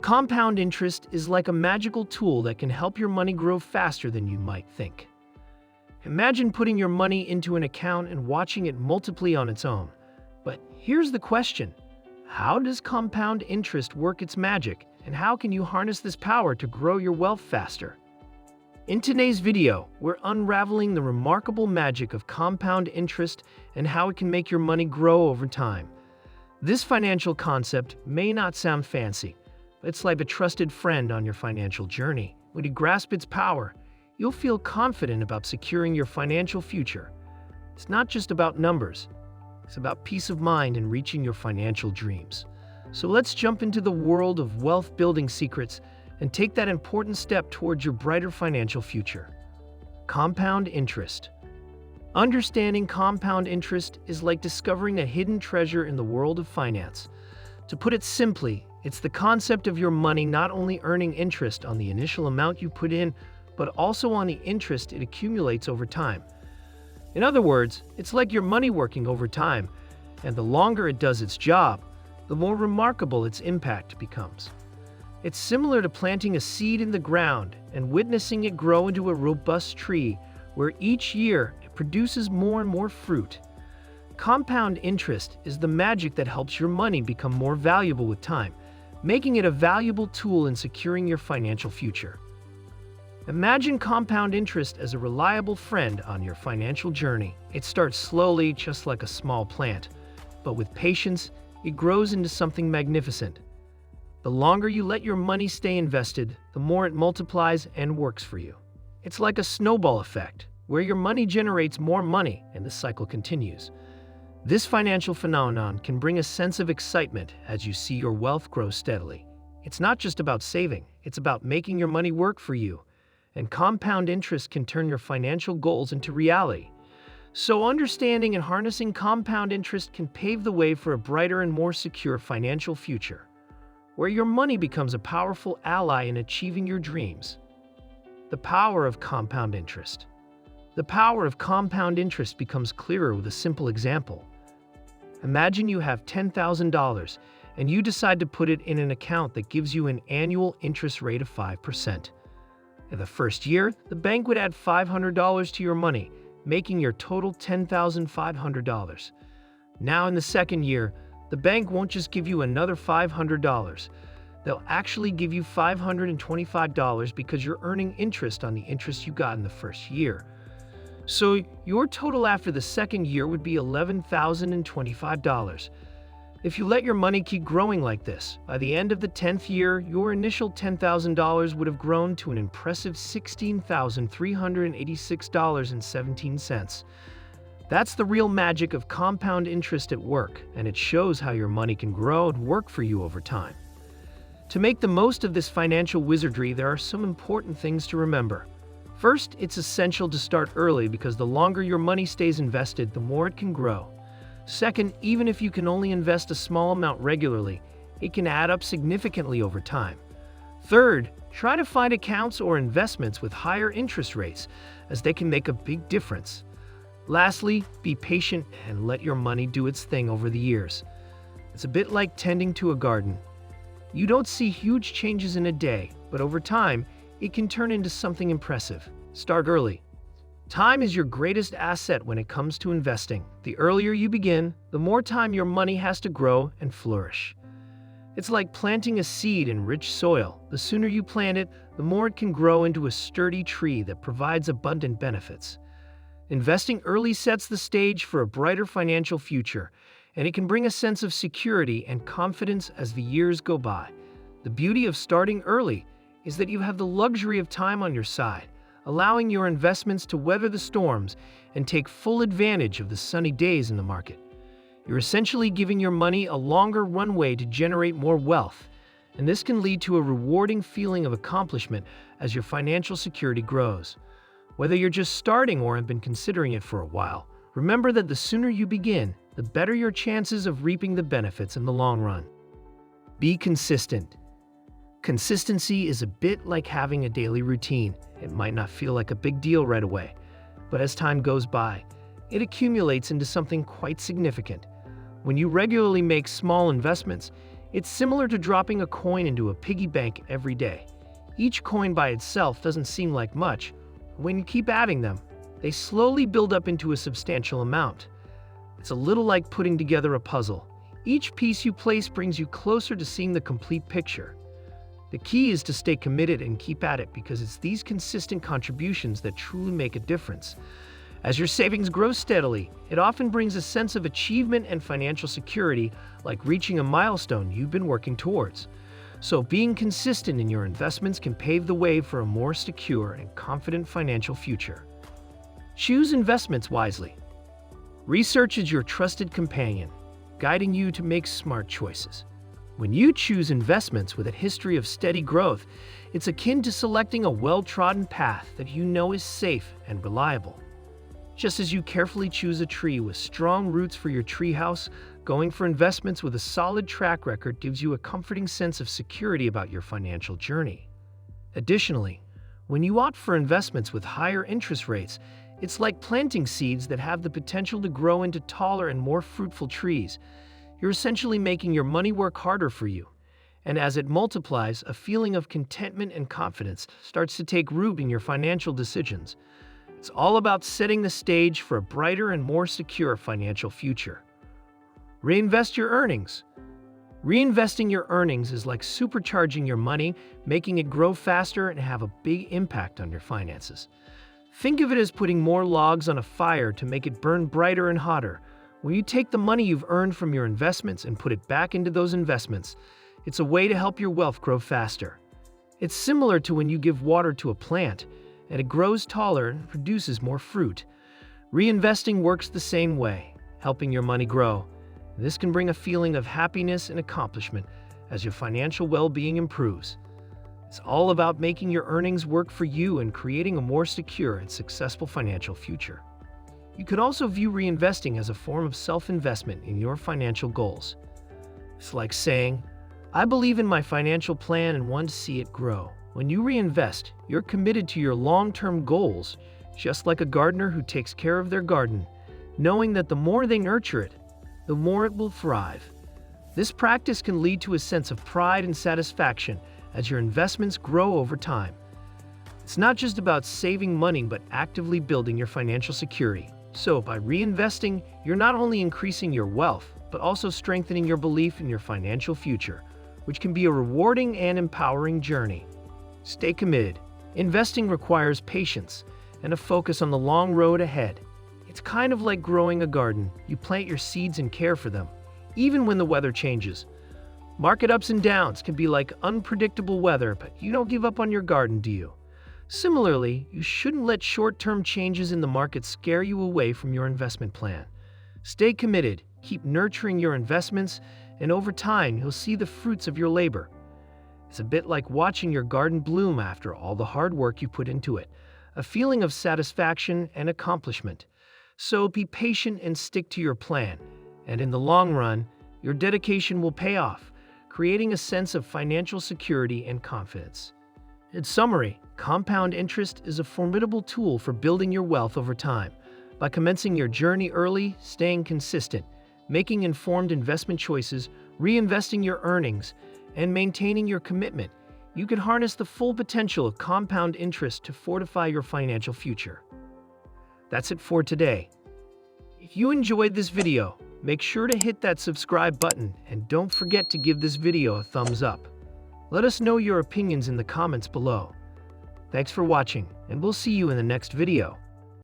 Compound interest is like a magical tool that can help your money grow faster than you might think. Imagine putting your money into an account and watching it multiply on its own. But here's the question: how does compound interest work its magic, and how can you harness this power to grow your wealth faster? In today's video, we're unraveling the remarkable magic of compound interest and how it can make your money grow over time. This financial concept may not sound fancy, but it's like a trusted friend on your financial journey. When you grasp its power, you'll feel confident about securing your financial future. It's not just about numbers. It's about peace of mind and reaching your financial dreams. So let's jump into the world of wealth-building secrets and take that important step towards your brighter financial future. Compound interest. Understanding compound interest is like discovering a hidden treasure in the world of finance. To put it simply, it's the concept of your money not only earning interest on the initial amount you put in, but also on the interest it accumulates over time. In other words, it's like your money working over time, and the longer it does its job, the more remarkable its impact becomes. It's similar to planting a seed in the ground and witnessing it grow into a robust tree where each year it produces more and more fruit. Compound interest is the magic that helps your money become more valuable with time, making it a valuable tool in securing your financial future. Imagine compound interest as a reliable friend on your financial journey. It starts slowly, just like a small plant, but with patience, it grows into something magnificent. The longer you let your money stay invested, the more it multiplies and works for you. It's like a snowball effect, where your money generates more money and the cycle continues. This financial phenomenon can bring a sense of excitement as you see your wealth grow steadily. It's not just about saving, it's about making your money work for you. And compound interest can turn your financial goals into reality. So understanding and harnessing compound interest can pave the way for a brighter and more secure financial future, where your money becomes a powerful ally in achieving your dreams. The power of compound interest. The power of compound interest becomes clearer with a simple example. Imagine you have $10,000 and you decide to put it in an account that gives you an annual interest rate of 5%. In the first year, the bank would add $500 to your money, making your total $10,500. Now in the second year, the bank won't just give you another $500. They'll actually give you $525 because you're earning interest on the interest you got in the first year. So your total after the second year would be $11,025. If you let your money keep growing like this, by the end of the 10th year, your initial $10,000 would have grown to an impressive $16,386.17. That's the real magic of compound interest at work, and it shows how your money can grow and work for you over time. To make the most of this financial wizardry, there are some important things to remember. First, it's essential to start early because the longer your money stays invested, the more it can grow. Second, even if you can only invest a small amount regularly, it can add up significantly over time. Third, try to find accounts or investments with higher interest rates, as they can make a big difference. Lastly, be patient and let your money do its thing over the years. It's a bit like tending to a garden. You don't see huge changes in a day, but over time, it can turn into something impressive. Start early. Time is your greatest asset when it comes to investing. The earlier you begin, the more time your money has to grow and flourish. It's like planting a seed in rich soil. The sooner you plant it, the more it can grow into a sturdy tree that provides abundant benefits. Investing early sets the stage for a brighter financial future, and it can bring a sense of security and confidence as the years go by. The beauty of starting early is that you have the luxury of time on your side, allowing your investments to weather the storms and take full advantage of the sunny days in the market. You're essentially giving your money a longer runway to generate more wealth, and this can lead to a rewarding feeling of accomplishment as your financial security grows. Whether you're just starting or have been considering it for a while, remember that the sooner you begin, the better your chances of reaping the benefits in the long run. Be consistent. Consistency is a bit like having a daily routine. It might not feel like a big deal right away, but as time goes by, it accumulates into something quite significant. When you regularly make small investments, It's similar to dropping a coin into a piggy bank every day. Each coin by itself doesn't seem like much. When you keep adding them, they slowly build up into a substantial amount. It's a little like putting together a puzzle. Each piece you place brings you closer to seeing the complete picture. The key is to stay committed and keep at it, because it's these consistent contributions that truly make a difference. As your savings grow steadily, it often brings a sense of achievement and financial security, like reaching a milestone you've been working towards. So being consistent in your investments can pave the way for a more secure and confident financial future. Choose investments wisely. Research is your trusted companion, guiding you to make smart choices. When you choose investments with a history of steady growth, it's akin to selecting a well-trodden path that you know is safe and reliable. Just as you carefully choose a tree with strong roots for your treehouse, going for investments with a solid track record gives you a comforting sense of security about your financial journey. Additionally, when you opt for investments with higher interest rates, it's like planting seeds that have the potential to grow into taller and more fruitful trees. You're essentially making your money work harder for you. And as it multiplies, a feeling of contentment and confidence starts to take root in your financial decisions. It's all about setting the stage for a brighter and more secure financial future. Reinvest your earnings. Reinvesting your earnings is like supercharging your money, making it grow faster and have a big impact on your finances. Think of it as putting more logs on a fire to make it burn brighter and hotter. When you take the money you've earned from your investments and put it back into those investments, it's a way to help your wealth grow faster. It's similar to when you give water to a plant, and it grows taller and produces more fruit. Reinvesting works the same way, helping your money grow. This can bring a feeling of happiness and accomplishment as your financial well-being improves. It's all about making your earnings work for you and creating a more secure and successful financial future. You could also view reinvesting as a form of self-investment in your financial goals. It's like saying, "I believe in my financial plan and want to see it grow." When you reinvest, you're committed to your long-term goals, just like a gardener who takes care of their garden, knowing that the more they nurture it, the more it will thrive. This practice can lead to a sense of pride and satisfaction as your investments grow over time. It's not just about saving money, but actively building your financial security. So by reinvesting, you're not only increasing your wealth, but also strengthening your belief in your financial future, which can be a rewarding and empowering journey. Stay committed. Investing requires patience and a focus on the long road ahead. It's kind of like growing a garden. You plant your seeds and care for them, even when the weather changes. Market ups and downs can be like unpredictable weather, but you don't give up on your garden, do you? Similarly, you shouldn't let short-term changes in the market scare you away from your investment plan. Stay committed, keep nurturing your investments, and over time, you'll see the fruits of your labor. It's a bit like watching your garden bloom after all the hard work you put into it, a feeling of satisfaction and accomplishment. So be patient and stick to your plan, and in the long run, your dedication will pay off, creating a sense of financial security and confidence. In summary, compound interest is a formidable tool for building your wealth over time. By commencing your journey early, staying consistent, making informed investment choices, reinvesting your earnings, and maintaining your commitment, you can harness the full potential of compound interest to fortify your financial future. That's it for today. If you enjoyed this video, make sure to hit that subscribe button and don't forget to give this video a thumbs up. Let us know your opinions in the comments below. Thanks for watching, and we'll see you in the next video.